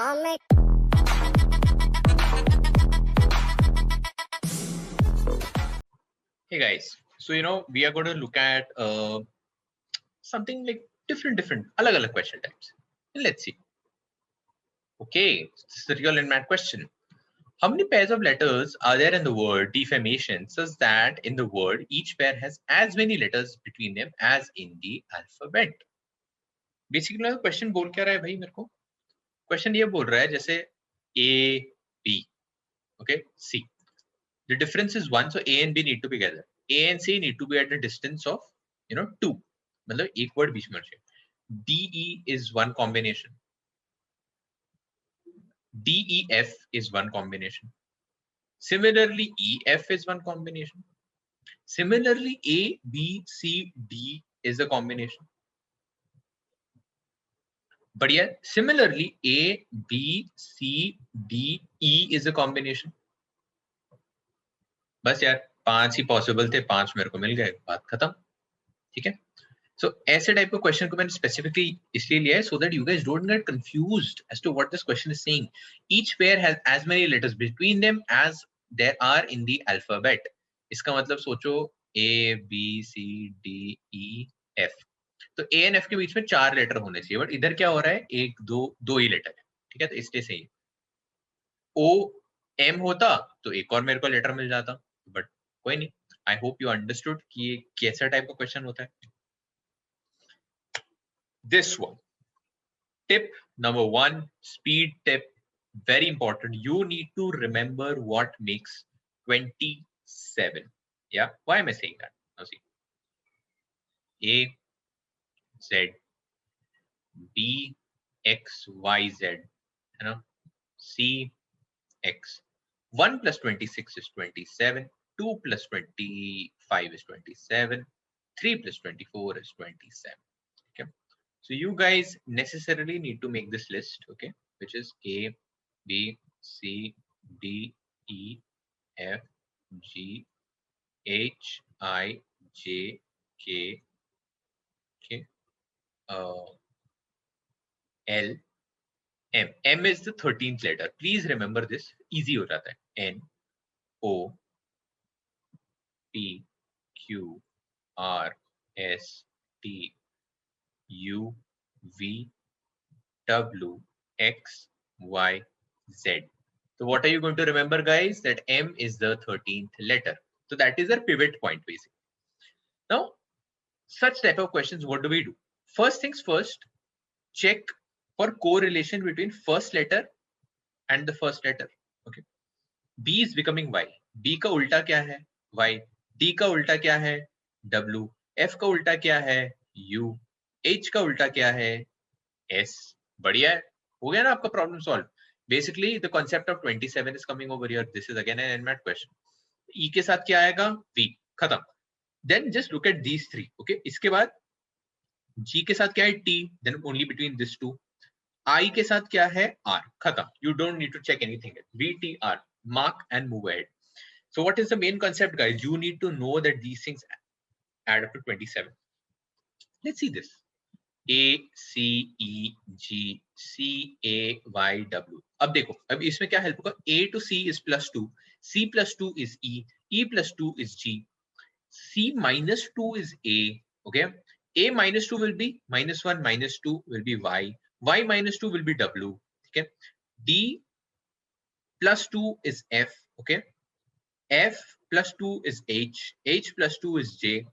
Hey guys, so we are going to look at something like different alag question types. Let's see. Okay, this is the real and mad question. How many pairs of letters are there in the word defamation such that in the word each pair has as many letters between them as in the alphabet? Basically question बोल क्या रहा है भाई मेरे को? Question ये बोल रहा है जैसे A, B, okay, C. The difference is 1, so A and B need to be together. A and C need to be at a distance of 2. मतलब एक word बीच में होना चाहिए. DE is one combination. DEF is one combination. Similarly, EF is one combination. Similarly, A, B, C, D is a combination. But yeah, similarly, A, B, C, D, E is a combination. बस यार 5 ही possible थे, 5 मेरे को मिल गए, बात खत्म. ठीक है. So ऐसे टाइप का क्वेश्चन को मैंने स्पेसिफिकली इसलिए लिया है so that you guys don't get confused as to what this question is saying. Each pair has as many letters between them as there are in the alphabet. इसका मतलब सोचो A, B, C, D, E, F. तो A and F के बीच में 4 letter होने चाहिए, but इधर क्या हो रहा है, 1, 2 ही लेटर है. ठीक है, तो इसलिए सही. O, M होता तो एक और मेरे को लेटर मिल जाता, बट कोई नहीं. आई होप यू अंडरस्टूड कि ये कैसा टाइप का क्वेश्चन होता है. This one, tip number 1, speed tip, very important. You need to remember what makes 27. Yeah, why am I saying that? Now see, A, Z, B, X, Y, Z, C, X. 1 plus 26 is 27, 2 plus 25 is 27, 3 plus 24 is 27. Okay. So you guys necessarily need to make this list, okay, which is A, B, C, D, E, F, G, H, I, J, K, okay, L, M. M is the 13th letter. Please remember this. Easy ho jata hai. N, O, P, Q, R, S, T, U, V, W, X, Y, Z. So what are you going to remember, guys? That M is the 13th letter. So that is our pivot point, basically. Now, such type of questions, what do? First things first, check for correlation between first letter and the first letter. Okay. B is becoming Y. B का उल्टा क्या है? Y. D का उल्टा क्या है? W. F का उल्टा क्या है? U. H का उल्टा क्या है? S. बढ़िया है. हो गया ना आपका problem solve. Basically, the concept of 27 is coming over here. This is again an NMAT question. E के साथ क्या आएगा? V. खत्म. Then just look at these three. Okay. इसके बाद G के साथ क्या है? T. Then only between these two. I के साथ क्या है? R. खत्म. You don't need to check anything. V, T, R. Mark and move ahead. So what is the main concept, guys? You need to know that these things add up to 27. Let's see this. A, C, E, G, C, A, Y, W. अब देखो, अब इसमें क्या help होगा? A to C is +2, C +2 is E, E +2 is G, C -2 is A. Okay, A -2 will be -1, -2 will be Y, Y -2 will be W. Okay, D +2 is F. Okay, F +2 is H, H +2 is J,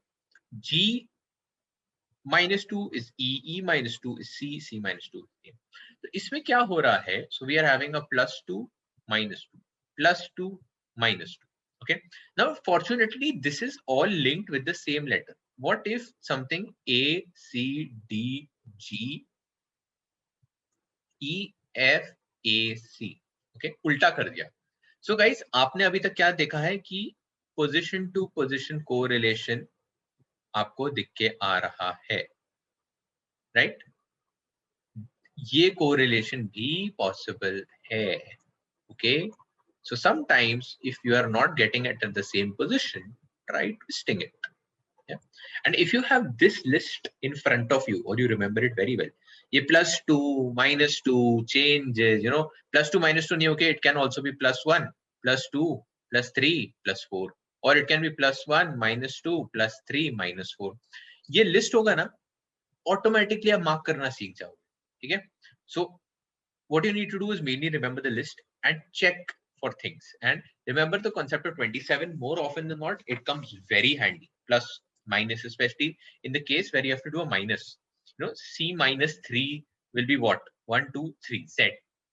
G -2 is E, E -2 is C, C -2 is A. तो इसमें क्या हो रहा है? So we are having a +2, -2, +2, -2. Okay. Now, fortunately, this is all linked with the same letter. What if something A, C, D, G, E, F, A, C, okay, उल्टा कर दिया. So guys, आपने अभी तक क्या देखा है कि पोजिशन टू पोजिशन कोरिलेशन आपको दिख के आ रहा है, राइट? ये कोरिलेशन भी पॉसिबल है. Okay, so sometimes if you are not getting it at the same position, try twisting it. Yeah. And if you have this list in front of you, or you remember it very well, ये +2 -2 changes, you know, +2 -2 नहीं होके it can also be +1 +2 +3 +4, or it can be +1 -2 +3 -4. ये list होगा ना, automatically आप mark करना सीख जाओगे, ठीक है? सो what you need to do is mainly remember the list and check for things, and remember the concept of 27. More often than not, it comes very handy. Plus minus, especially in the case where you have to do a minus, you know, c -3 will be what, 1 2 3 z,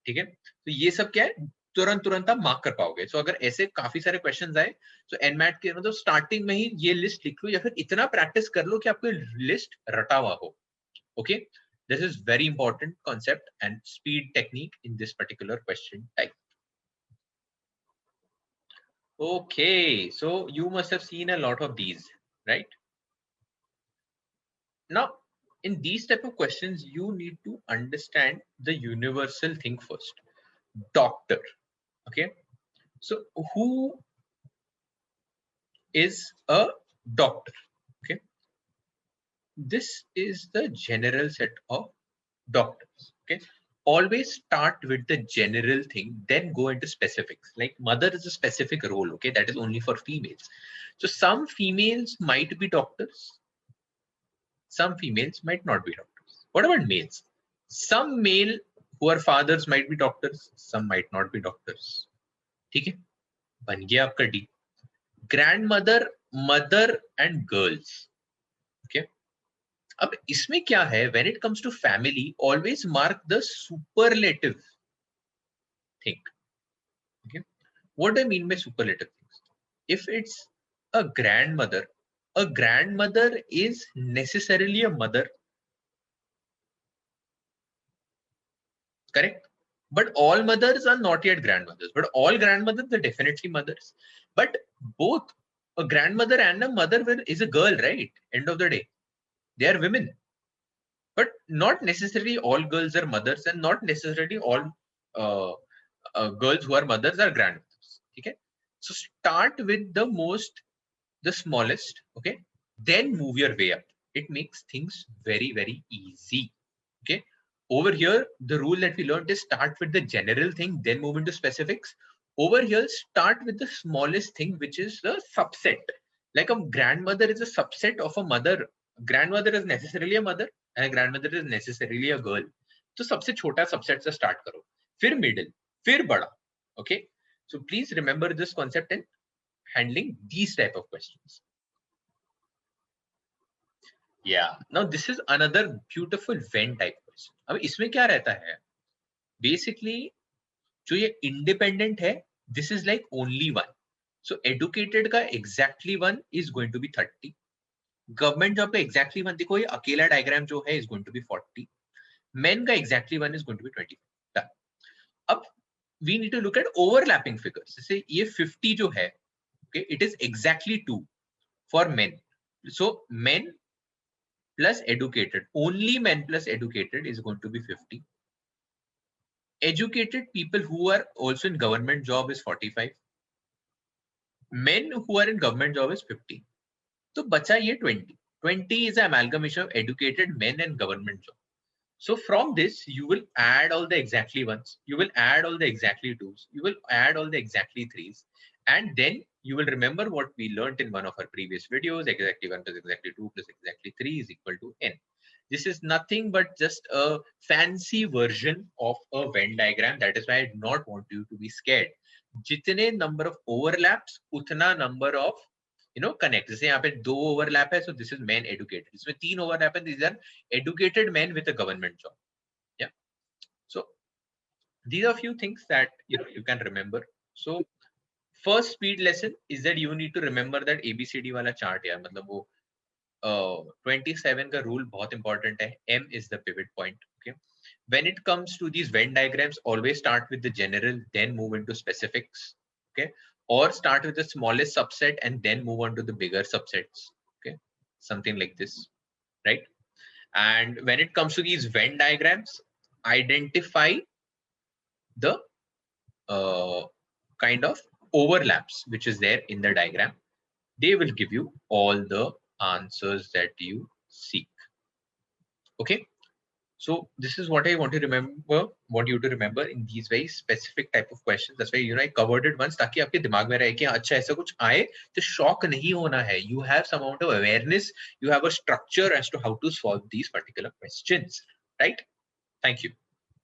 ठीक है? तो ये सब क्या है, तुरंत आप mark कर पाओगे. सो अगर ऐसे काफी सारे क्वेश्चंस आए, तो एनमैट के मतलब स्टार्टिंग में ही ये लिस्ट लिख लो, या फिर इतना प्रैक्टिस कर लो कि आपको लिस्ट रटा हुआ हो. Okay, this is very important concept and speed technique in this particular question type. Okay, so you must have seen a lot of these, right? Now, in these type of questions, you need to understand the universal thing first. Doctor. Okay, so who is a doctor? Okay, this is the general set of doctors. Okay, always start with the general thing, then go into specifics. Like mother is a specific role, okay, that is only for females. So some females might be doctors, some females might not be doctors. What about males? Some male who are fathers might be doctors, some might not be doctors. ठीक है, बन गया आपका D. Grandmother, mother and girls. Okay, अब इसमें क्या है, when it comes to family, always mark the superlative thing. Okay, what do I mean by superlative things? If it's a grandmother is necessarily a mother, correct? But all mothers are not yet grandmothers, but all grandmothers are definitely mothers. But both a grandmother and a mother is a girl, right? End of the day, they are women. But not necessarily all girls are mothers, and not necessarily all girls who are mothers are grandmothers. Okay, so start with the smallest, okay, then move your way up. It makes things very easy. Okay, over here the rule that we learned is start with the general thing, then move into specifics. Over here, start with the smallest thing, which is the subset. Like a grandmother is a subset of a mother. Grandmother is necessarily a mother and a grandmother is necessarily a girl. तो सबसे छोटा subset से start करो, फिर middle, फिर बड़ा. Okay, so please remember this concept in handling these type of questions. Yeah, now this is another beautiful Venn type question. अब इसमें क्या रहता है, basically जो ये independent है, this is like only one. So educated का exactly one is going to be 30. Government job का exactly one, देखो ये अकेला diagram जो है is going to be 40. Men का exactly one is going to be 20. Done. अब we need to look at overlapping figures. जैसे ये 50 जो है, okay, it is exactly 2 for men. So men plus educated, only men plus educated is going to be 50. Educated people who are also in government job is 45. Men who are in government job is 50. So bacha ye 20. 20 is an amalgamation of educated men and government job. So from this, you will add all the exactly ones, you will add all the exactly twos, you will add all the exactly threes, and then you will remember what we learned in one of our previous videos, exactly 1 plus exactly 2 plus exactly 3 is equal to n. This is nothing but just a fancy version of a Venn diagram. That is why I do not want you to be scared. जितने number of overlaps, उतना number of connect. जैसे यहाँ पे 2 overlap है, so this is men educated. इसमें 3 overlap है, these are educated men with a government job. Yeah. So these are few things that you can remember. So first speed lesson is that you need to remember that ABCD वाला chart यार, मतलब वो 27 का rule बहुत important है. M is the pivot point. Okay. When it comes to these Venn diagrams, always start with the general, then move into specifics. Okay. Or start with the smallest subset and then move on to the bigger subsets. Okay. Something like this, right? And when it comes to these Venn diagrams, identify the kind of overlaps which is there in the diagram. They will give you all the answers that you seek. Okay, So this is what I want you to remember in these very specific type of questions. That's why I covered it once, ताकि आपके दिमाग में रहे कि अच्छा ऐसा कुछ आए तो शॉक नहीं होना है. You have some amount of awareness. You have a structure as to how to solve these particular questions, right? Thank you.